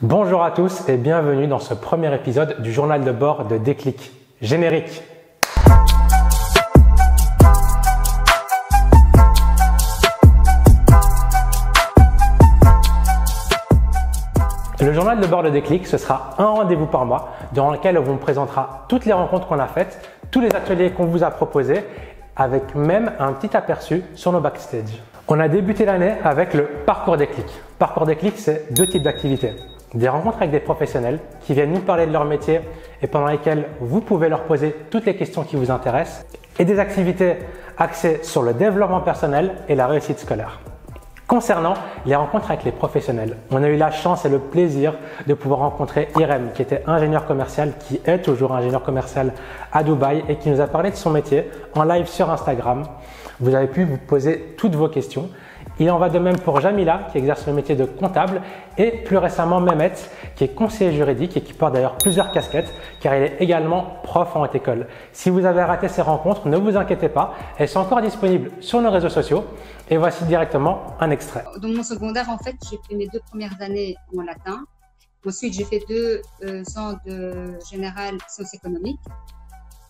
Bonjour à tous et bienvenue dans ce premier épisode du journal de bord de Déclic. Générique. Le journal de bord de Déclic, ce sera un rendez-vous par mois durant lequel on vous présentera toutes les rencontres qu'on a faites, tous les ateliers qu'on vous a proposés, avec même un petit aperçu sur nos backstage. On a débuté l'année avec le parcours Déclic. Parcours Déclic, c'est deux types d'activités. Des rencontres avec des professionnels qui viennent nous parler de leur métier et pendant lesquelles vous pouvez leur poser toutes les questions qui vous intéressent, et des activités axées sur le développement personnel et la réussite scolaire. Concernant les rencontres avec les professionnels, on a eu la chance et le plaisir de pouvoir rencontrer Irem, qui était ingénieur commercial, qui est toujours ingénieur commercial à Dubaï et qui nous a parlé de son métier en live sur Instagram. Vous avez pu vous poser toutes vos questions. Il en va de même pour Jamila, qui exerce le métier de comptable, et plus récemment Mehmet, qui est conseiller juridique et qui porte d'ailleurs plusieurs casquettes, car il est également prof en haute école. Si vous avez raté ces rencontres, ne vous inquiétez pas, elles sont encore disponibles sur nos réseaux sociaux. Et voici directement un extrait. Dans mon secondaire, en fait, j'ai fait mes 2 premières années en latin. Ensuite, j'ai fait 2 ans de général socio-économique.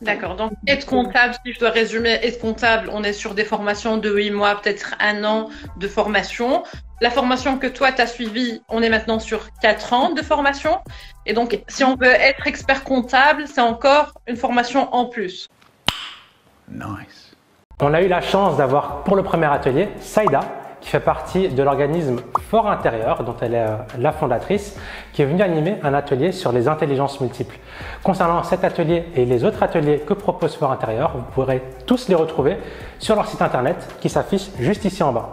D'accord, donc être comptable, si je dois résumer, être comptable, on est sur des formations de 8 mois, peut-être 1 an de formation. La formation que toi, tu as suivie, on est maintenant sur 4 ans de formation. Et donc, si on veut être expert comptable, c'est encore une formation en plus. Nice. On a eu la chance d'avoir pour le premier atelier Saïda, qui fait partie de l'organisme Fort Intérieur, dont elle est la fondatrice, qui est venue animer un atelier sur les intelligences multiples. Concernant cet atelier et les autres ateliers que propose Fort Intérieur, vous pourrez tous les retrouver sur leur site internet qui s'affiche juste ici en bas.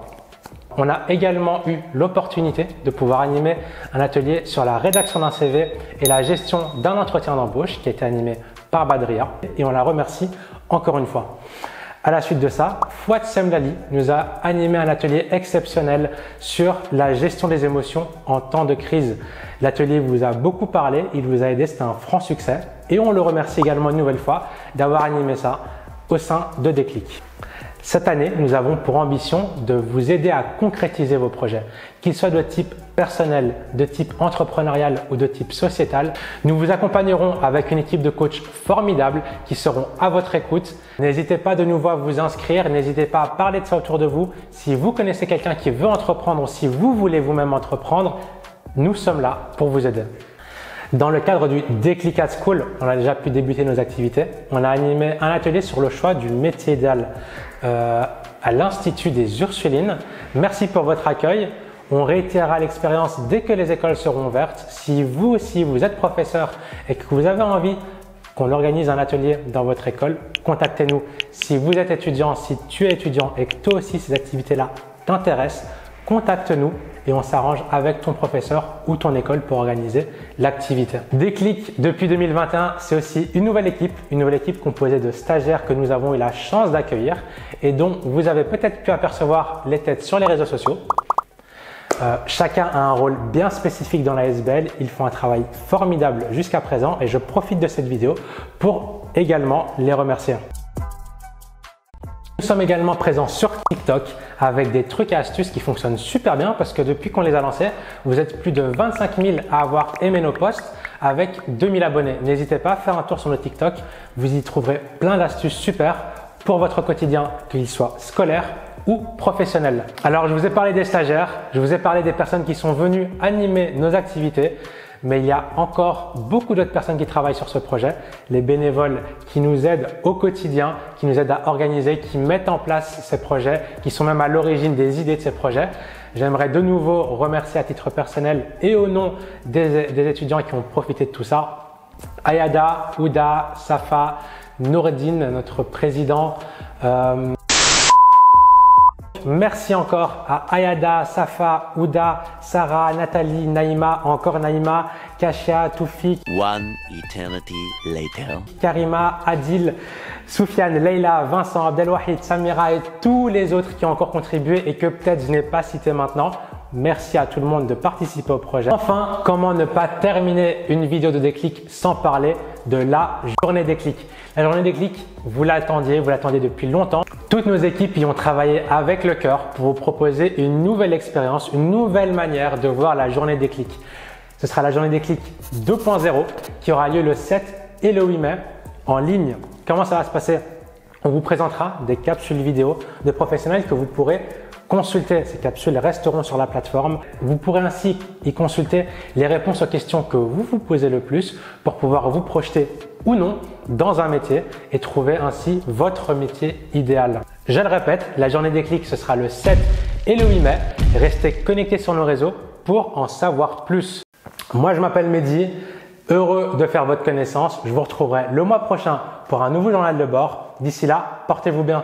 On a également eu l'opportunité de pouvoir animer un atelier sur la rédaction d'un CV et la gestion d'un entretien d'embauche qui a été animé par Badria et on la remercie encore une fois. À la suite de ça, Fouad Semlali nous a animé un atelier exceptionnel sur la gestion des émotions en temps de crise. L'atelier vous a beaucoup parlé, il vous a aidé, c'était un franc succès et on le remercie également une nouvelle fois d'avoir animé ça au sein de Déclic. Cette année, nous avons pour ambition de vous aider à concrétiser vos projets, qu'ils soient de type personnel, de type entrepreneurial ou de type sociétal. Nous vous accompagnerons avec une équipe de coachs formidables qui seront à votre écoute. N'hésitez pas de nouveau à vous inscrire, n'hésitez pas à parler de ça autour de vous. Si vous connaissez quelqu'un qui veut entreprendre ou si vous voulez vous-même entreprendre, nous sommes là pour vous aider. Dans le cadre du Déclic at School, on a déjà pu débuter nos activités. On a animé un atelier sur le choix du métier idéal à l'Institut des Ursulines. Merci pour votre accueil. On réitérera l'expérience dès que les écoles seront ouvertes. Si vous aussi vous êtes professeur et que vous avez envie qu'on organise un atelier dans votre école, contactez-nous. Si vous êtes étudiant, si tu es étudiant et que toi aussi ces activités-là t'intéressent, contacte-nous et on s'arrange avec ton professeur ou ton école pour organiser l'activité. Déclic depuis 2021, c'est aussi une nouvelle équipe composée de stagiaires que nous avons eu la chance d'accueillir et dont vous avez peut-être pu apercevoir les têtes sur les réseaux sociaux. Chacun a un rôle bien spécifique dans la SBL, ils font un travail formidable jusqu'à présent et je profite de cette vidéo pour également les remercier. Nous sommes également présents sur TikTok avec des trucs et astuces qui fonctionnent super bien parce que depuis qu'on les a lancés, vous êtes plus de 25 000 à avoir aimé nos posts avec 2000 abonnés. N'hésitez pas à faire un tour sur notre TikTok, vous y trouverez plein d'astuces super pour votre quotidien, qu'il soit scolaire ou professionnel. Alors je vous ai parlé des stagiaires, je vous ai parlé des personnes qui sont venues animer nos activités. Mais il y a encore beaucoup d'autres personnes qui travaillent sur ce projet, les bénévoles qui nous aident au quotidien, qui nous aident à organiser, qui mettent en place ces projets, qui sont même à l'origine des idées de ces projets. J'aimerais de nouveau remercier à titre personnel et au nom des étudiants qui ont profité de tout ça, Ayada, Ouda, Safa, Nourdine, notre président. Merci encore à Ayada, Safa, Ouda, Sarah, Nathalie, Naïma, encore Naïma, Kashia, Toufik, One eternity later, Karima, Adil, Soufiane, Leila, Vincent, Abdelwahid, Samira et tous les autres qui ont encore contribué et que peut-être je n'ai pas cité maintenant. Merci à tout le monde de participer au projet. Enfin, comment ne pas terminer une vidéo de Déclic sans parler de la journée Déclic. La journée Déclic, vous l'attendiez depuis longtemps. Toutes nos équipes y ont travaillé avec le cœur pour vous proposer une nouvelle expérience, une nouvelle manière de voir la journée Déclic. ce sera la journée déclic 2.0 qui aura lieu le 7 et le 8 mai en ligne. Comment ça va se passer? On vous présentera des capsules vidéo de professionnels que vous pourrez consulter. Ces capsules resteront sur la plateforme. Vous pourrez ainsi y consulter les réponses aux questions que vous vous posez le plus pour pouvoir vous projeter ou non dans un métier et trouver ainsi votre métier idéal. Je le répète, la journée déclic, ce sera le 7 et le 8 mai. Restez connectés sur nos réseaux pour en savoir plus. Moi, je m'appelle Mehdi. Heureux de faire votre connaissance. Je vous retrouverai le mois prochain pour un nouveau journal de bord. D'ici là, portez-vous bien.